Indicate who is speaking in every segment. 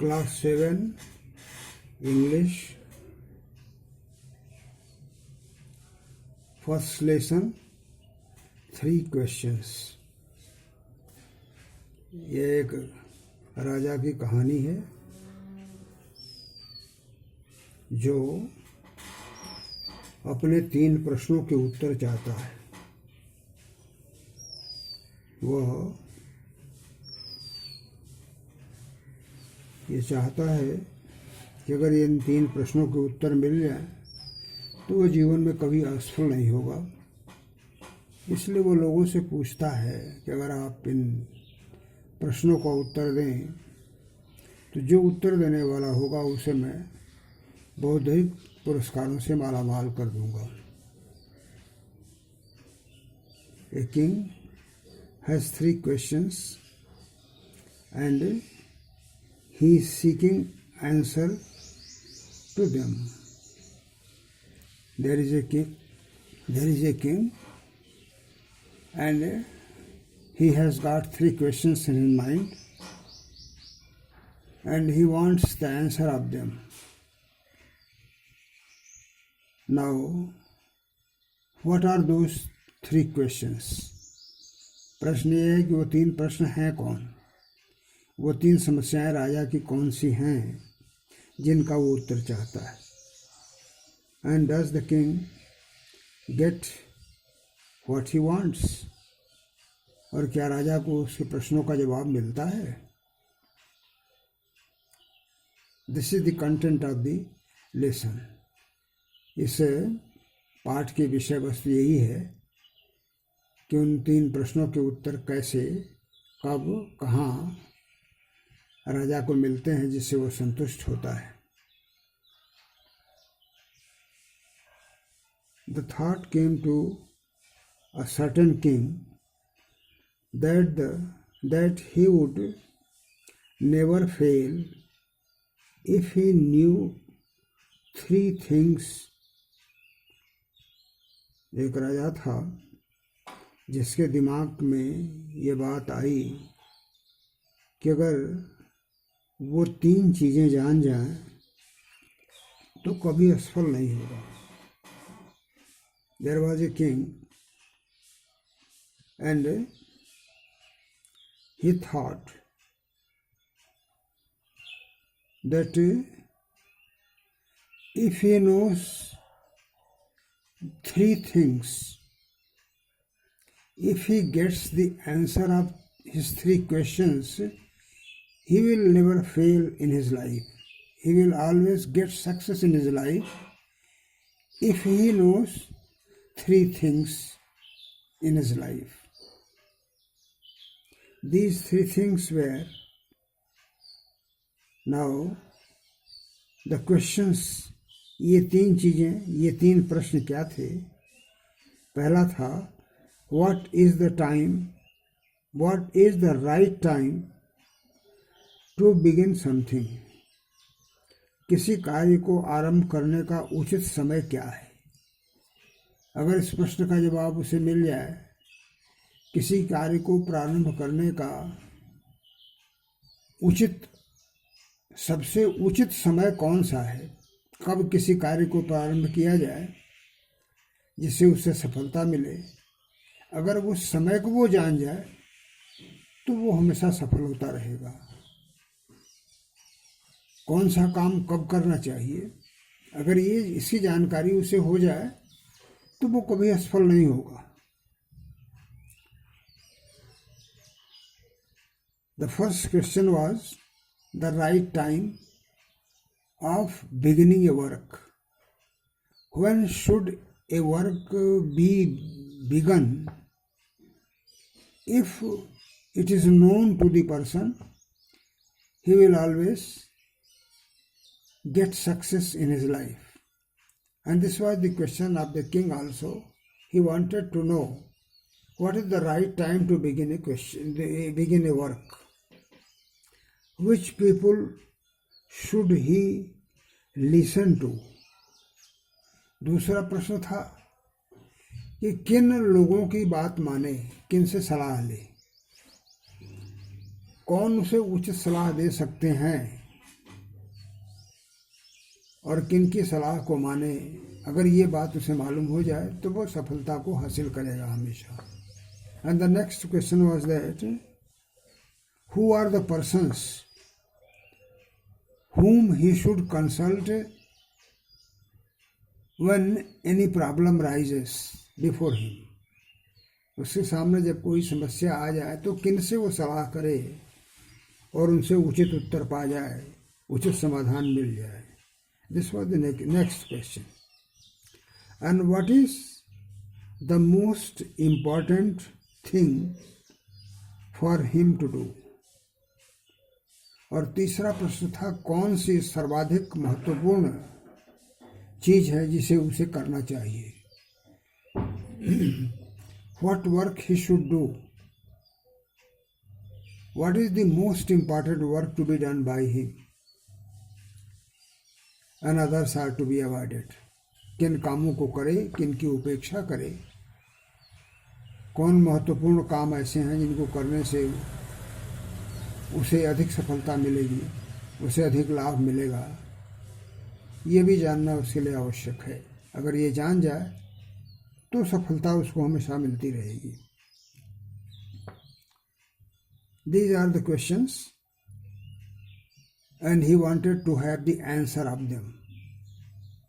Speaker 1: Class 7 English, first lesson, 3 questions। ये एक राजा की कहानी है जो अपने 3 प्रश्नों के उत्तर चाहता है। वह ये चाहता है कि अगर इन 3 प्रश्नों के उत्तर मिल जाए तो वह जीवन में कभी असफल नहीं होगा। इसलिए वो लोगों से पूछता है कि अगर आप इन प्रश्नों का उत्तर दें तो जो उत्तर देने वाला होगा उसे मैं बौद्धिक पुरस्कारों से मालामाल कर दूंगा। A king has 3 questions and he is seeking answer to them. There is a king and he has got 3 questions in his mind and he wants the answer of them. Now, what are those 3 questions? प्रश्न ये है कि वो 3 प्रश्न हैं कौन? वो 3 समस्याएं राजा की कौन सी हैं जिनका वो उत्तर चाहता है? And does the king get what he wants? और क्या राजा को उसके प्रश्नों का जवाब मिलता है? This is the content of the lesson. इस पाठ की विषय वस्तु यही है कि उन 3 प्रश्नों के उत्तर कैसे, कब, कहाँ राजा को मिलते हैं जिससे वो संतुष्ट होता है। The thought came to a certain king that he would never fail if he knew 3 things. एक राजा था जिसके दिमाग में ये बात आई कि अगर वो 3 चीज़ें जान जाएं तो कभी असफल नहीं होगा। There was a king and he thought that if he knows 3 things, if he gets the answer of his 3 questions, he will never fail in his life. He will always get success in his life if he knows 3 things in his life. These 3 things were, now the questions, ये 3 चीज़ें, ये 3 प्रश्न क्या थे? पहला था what is the right time to begin something? किसी कार्य को आरंभ करने का उचित समय क्या है? अगर इस प्रश्न का जवाब उसे मिल जाए, किसी कार्य को प्रारंभ करने का सबसे उचित समय कौन सा है, कब किसी कार्य को प्रारंभ किया जाए जिससे उससे सफलता मिले, अगर वो समय को वो जान जाए तो वो हमेशा सफल होता रहेगा। कौन सा काम कब करना चाहिए, अगर ये इसकी जानकारी उसे हो जाए तो वो कभी असफल नहीं होगा। The first question was the right time of beginning a work. When should a work be begun? If it is known to the person, he will always get success in his life. And this was the question of the king also. He wanted to know what is the right time to begin a work. Which people should he listen to? दूसरा प्रश्न था कि किन लोगों की बात माने, किन से सलाह ले, कौन उसे उचित सलाह दे सकते हैं और किन की सलाह को माने। अगर ये बात उसे मालूम हो जाए तो वो सफलता को हासिल करेगा हमेशा। And the next question was that who are the persons whom he should consult when any problem rises before him। उसके सामने जब कोई समस्या आ जाए तो किन से वो सलाह करे और उनसे उचित उत्तर पा जाए, उचित समाधान मिल जाए। This was the next question. And what is the most important thing for him to do. और तीसरा प्रश्न था कौन सी सर्वाधिक महत्वपूर्ण चीज है जिसे उसे करना चाहिए। What work he should do. What is the most important work to be done by him and others are to be avoided. किन कामों को करे, किन की उपेक्षा करे, कौन महत्वपूर्ण काम ऐसे हैं जिनको करने से उसे अधिक सफलता मिलेगी, उसे अधिक लाभ मिलेगा, ये भी जानना उसके लिए आवश्यक है। अगर ये जान जाए तो सफलता उसको हमेशा मिलती रहेगी। These are the questions and he wanted to have the answer of them,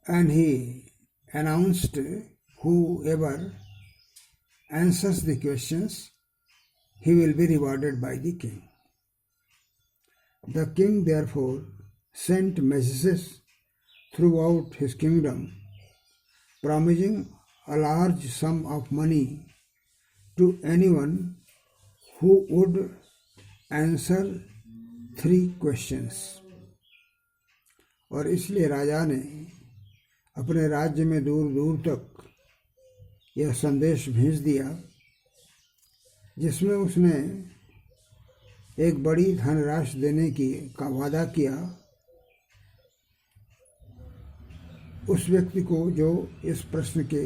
Speaker 1: and he announced whoever answers the questions he will be rewarded by the king. The king therefore sent messages throughout his kingdom, promising a large sum of money to anyone who would answer 3 questions। और इसलिए राजा ने अपने राज्य में दूर दूर तक यह संदेश भेज दिया जिसमें उसने एक बड़ी धनराशि देने का वादा किया उस व्यक्ति को जो इस प्रश्न के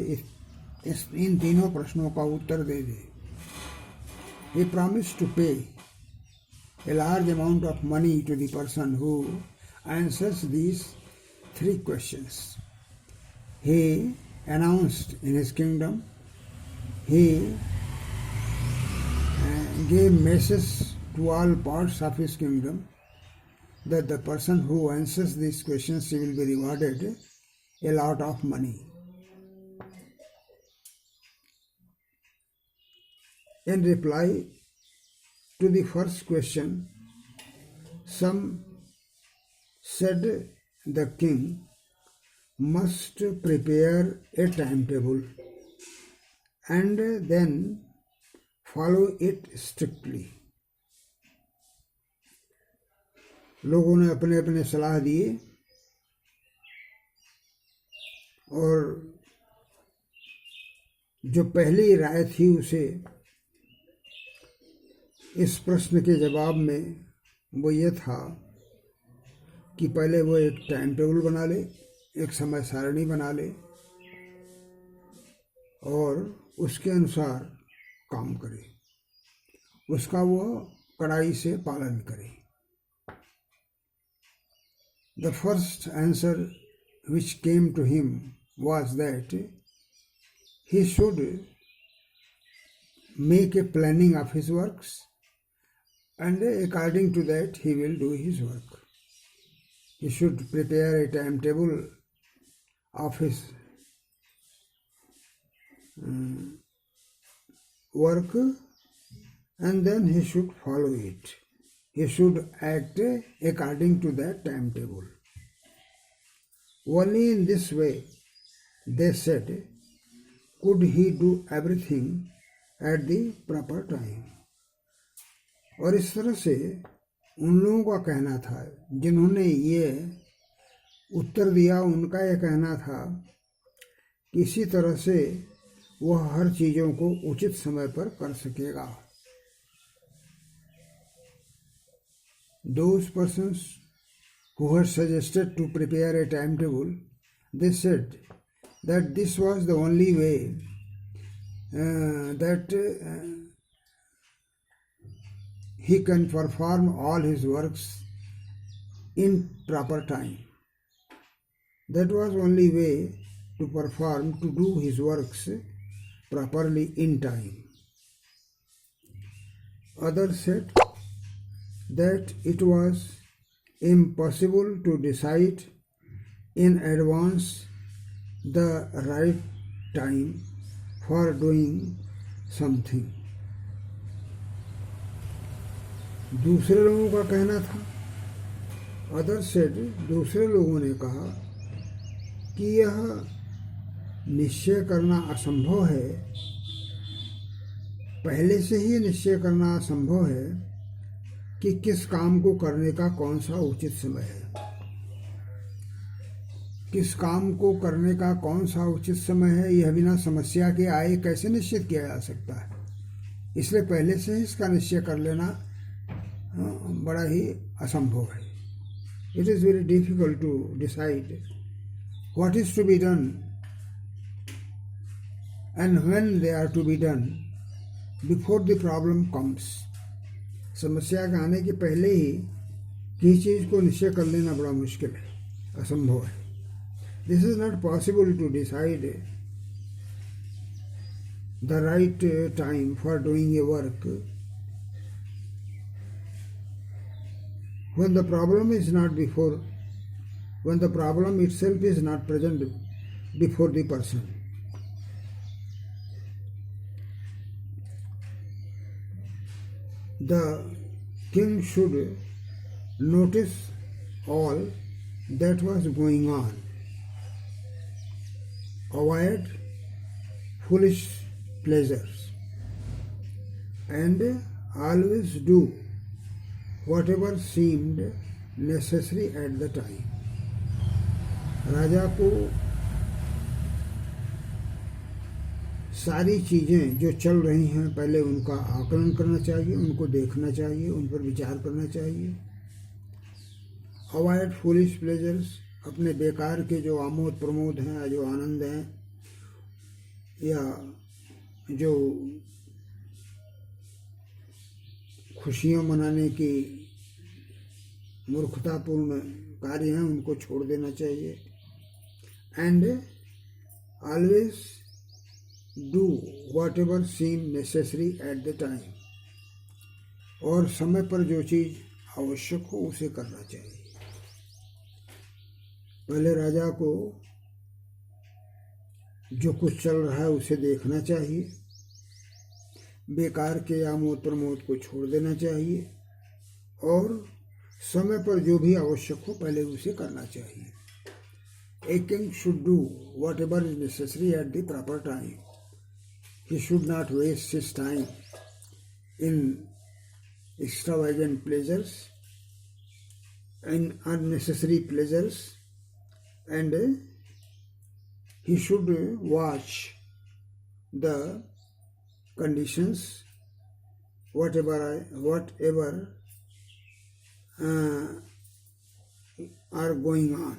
Speaker 1: इन तीनों प्रश्नों का उत्तर दे दे। He promised to pay a large amount of money to the person who answers these 3 questions. He announced in his kingdom, he gave message to all parts of his kingdom that the person who answers these questions will be rewarded a lot of money. In reply to the first question, some said the king must prepare a timetable and then follow it strictly। लोगों ने अपने अपने सलाह दिए और जो पहली राय थी उसे इस प्रश्न के जवाब में वो ये था कि पहले वो एक टाइम टेबल बना ले, एक समय सारणी बना ले और उसके अनुसार काम करे, उसका वो कड़ाई से पालन करे। The first answer which came to him was that he should make a planning of his works and according to that he will do his work। He should prepare a timetable of his work and then he should follow it। He should act according to that timetable। Only in this way, they said, could he do everything at the proper time। और इस तरह से उन लोगों का कहना था जिन्होंने ये उत्तर दिया, उनका यह कहना था कि इसी तरह से वह हर चीज़ों को उचित समय पर कर सकेगा। Those persons who had suggested to prepare a timetable, they said that this was the only way that he can perform all his works in proper time। That was only way to do his works properly in time. Others said that it was impossible to decide in advance the right time for doing something. दूसरे लोगों का कहना था, others said, दूसरे लोगों ने कहा कि यह निश्चय करना असंभव है, पहले से ही निश्चय करना असंभव है कि किस काम को करने का कौन सा उचित समय है। किस काम को करने का कौन सा उचित समय है, यह बिना समस्या के आए कैसे निश्चित किया जा सकता है। इसलिए पहले से ही इसका निश्चय कर लेना बड़ा ही असंभव है। It is very difficult to decide what is to be done and when they are to be done before the problem comes. समस्या के आने के पहले ही किसी चीज़ को निश्चय कर लेना बड़ा मुश्किल है, असंभव है। This is not possible to decide the right time for doing a work when the problem itself is not present before the person. The king should notice all that was going on, avoid foolish pleasures, and always do whatever seemed necessary at the time. राजा को सारी चीज़ें जो चल रही हैं पहले उनका आकलन करना चाहिए, उनको देखना चाहिए, उन पर विचार करना चाहिए। अवॉइड फूलिश प्लेजर्स, अपने बेकार के जो आमोद प्रमोद हैं, जो आनंद हैं या जो खुशियाँ मनाने की मूर्खतापूर्ण कार्य हैं उनको छोड़ देना चाहिए। And always do whatever seem necessary at the time, और समय पर जो चीज़ आवश्यक हो उसे करना चाहिए। पहले राजा को जो कुछ चल रहा है उसे देखना चाहिए, बेकार के आमोद प्रमोद को छोड़ देना चाहिए और समय पर जो भी आवश्यक हो पहले उसे करना चाहिए। A king should do whatever is necessary at the proper time. He should not waste his time in extravagant pleasures and unnecessary pleasures, and he should watch the conditions, whatever are going on.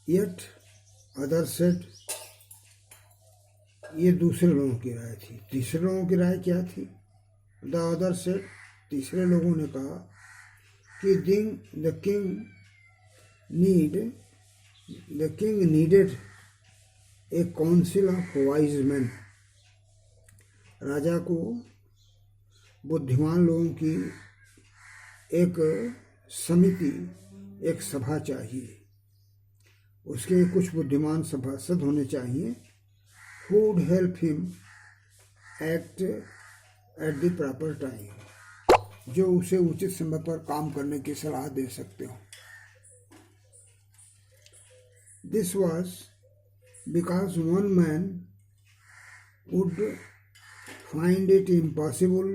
Speaker 1: Yet others said, ये दूसरे लोगों की राय थी। तीसरे लोगों की राय क्या थी? द अदर सेड, तीसरे लोगों ने कहा कि the king needed a council of wise man. राजा को बुद्धिमान लोगों की एक समिति, एक सभा चाहिए। उसके कुछ बुद्धिमान सभासद होने चाहिए। who would help him act at the proper time, जो उसे उचित समय पर काम करने की सलाह दे सकते हो। This was because one man would find it impossible